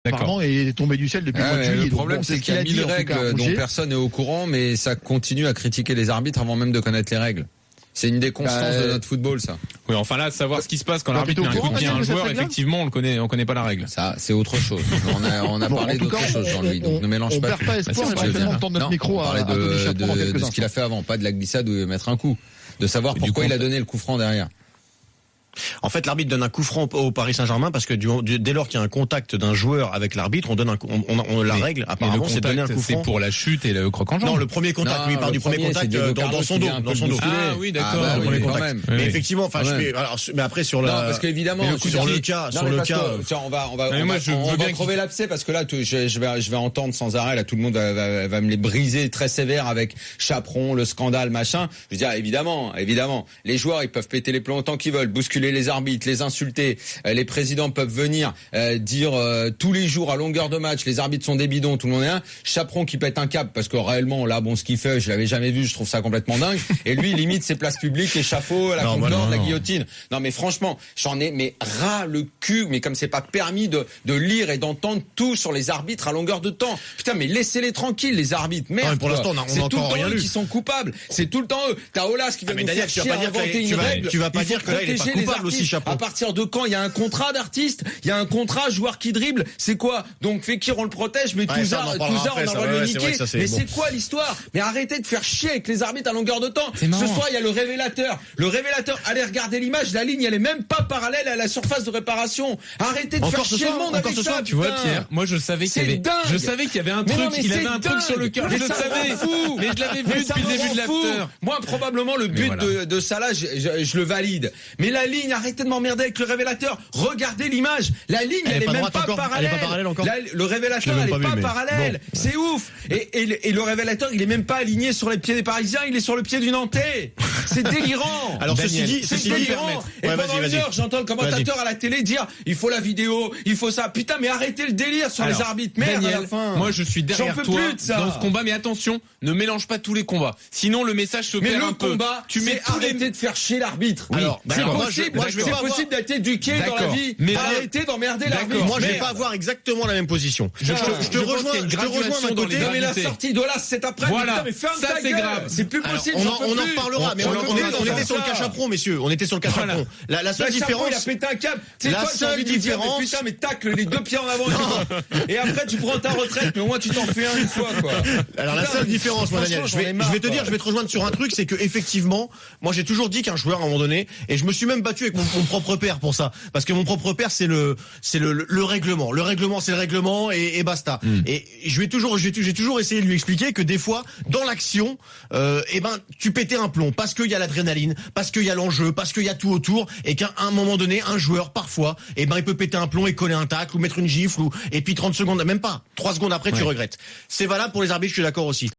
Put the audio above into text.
apparemment est tombé du ciel depuis le mois de juillet. Le problème, c'est qu'il y a 1000 règles dont personne n'est au courant, mais ça continue à critiquer les arbitres avant même de connaître les règles. C'est une des constances de notre football, ça. Oui, enfin là, savoir ce qui se passe quand l'arbitre met un coup de pied à un joueur, effectivement, on connaît pas la règle. Ça, c'est autre chose. On a parlé d'autre chose, Jean-Louis. Donc ne mélange pas. On perd pas espoir, on tente notre micro à de ce qu'il a fait avant, pas de la glissade ou mettre un coup. De savoir pourquoi il a donné le coup franc derrière. En fait, l'arbitre donne un coup franc au Paris Saint-Germain parce que dès lors qu'il y a un contact d'un joueur avec l'arbitre, on donne la règle apparemment, c'est de donner un coup franc. C'est pour la chute et le croc en jambe. Non, le premier contact, lui il part du premier contact dans son dos. Ah oui, d'accord. Le premier contact. Mais effectivement, enfin, mais après sur la. Non, parce qu'évidemment, sur le cas. Tiens, on va crever l'abcès parce que là, je vais entendre sans arrêt. Là, tout le monde va me les briser très sévère avec Chaperon, le scandale, machin. Je veux dire, évidemment, les joueurs, ils peuvent péter les plombs autant qu'ils veulent, bousculer les arbitres, les insulter. Les présidents peuvent venir dire tous les jours à longueur de match, les arbitres sont des bidons, tout le monde est un. Chaperon qui pète un câble parce que réellement là, ce qu'il fait, je l'avais jamais vu, je trouve ça complètement dingue. Et lui, il limite ses places publiques, l'échafaud, la concorde, la guillotine. Non, mais franchement, j'en ai ras le cul. Mais comme c'est pas permis de lire et d'entendre tout sur les arbitres à longueur de temps. Putain, mais laissez-les tranquilles, les arbitres. Merde. Pour l'instant, c'est tout le temps eux qui sont coupables. C'est tout le temps eux. T'as Olas qui vient nous faire chier à inventer une règle. Tu vas pas dire que là, il est pas coupable aussi, Chaperon. À partir de quand il y a un contrat d'artiste, il y a un contrat joueur qui dribble, c'est quoi? Donc Fekir on le protège, mais Touzard on a le droit de le niquer. Mais c'est quoi l'histoire? Mais arrêtez de faire chier avec les arbitres à longueur de temps. Ce soir il y a le révélateur. Le révélateur, allez regarder l'image, la ligne elle est même pas parallèle à la surface de réparation. Arrêtez de faire chier le monde avec ça. Tu vois Pierre, moi je savais qu'il y avait un truc, il avait un truc sur le cœur. Je le savais, mais je l'avais vu depuis le début de l'after. Moi probablement le but de ça là, je le valide. Mais la ligne, arrêtez de m'emmerder avec le révélateur. Regardez l'image. La ligne, elle est même pas parallèle. Le révélateur, elle est pas parallèle. C'est ouf. Et le révélateur, il est même pas aligné sur les pieds des Parisiens, il est sur le pied du Nantais. C'est délirant. Alors ceci dit, et pendant une heure, j'entends le commentateur à la télé dire il faut la vidéo, il faut ça. Putain, mais arrêtez le délire sur les arbitres. Merde, à la fin. Moi, je suis derrière toi dans ce combat, mais attention, ne mélange pas tous les combats. Sinon, le message se perd un peu. Mais le combat, tu mets arrêter de faire chier l'arbitre. Alors, c'est possible. C'est possible d'être éduqué dans la vie. Mais arrêtez d'emmerder l'arbitre. Moi, je vais pas avoir exactement la même position. Je te rejoins d'un côté. Mais la sortie de là, c'est après. Voilà. Mais ferme ta c'est gueule. grave. C'est plus possible. On en reparlera. Mais on était sur le cas Chaperon, messieurs. On était sur le cas Chaperon. La seule différence. Il a pété un câble. La seule différence. Putain, mais tacle les deux pieds en avant. Et après, tu prends ta retraite. Mais au moins, tu t'en fais une fois, quoi. Alors, la seule différence, moi, Daniel, je vais te rejoindre sur un truc, c'est que effectivement, moi, j'ai toujours dit qu'un joueur, à un moment donné, et je me suis même battu avec mon propre père pour ça, parce que mon propre père, c'est le règlement. Le règlement, c'est le règlement et basta. Et j'ai toujours essayé de lui expliquer que des fois, dans l'action, tu pétais un plomb parce qu'il y a l'adrénaline, parce qu'il y a l'enjeu, parce qu'il y a tout autour, et qu'à un moment donné, un joueur, parfois, il peut péter un plomb et coller un tacle ou mettre une gifle et puis 30 secondes, même pas, 3 secondes après, tu regrettes. C'est valable pour les arbitres, je suis d'accord aussi.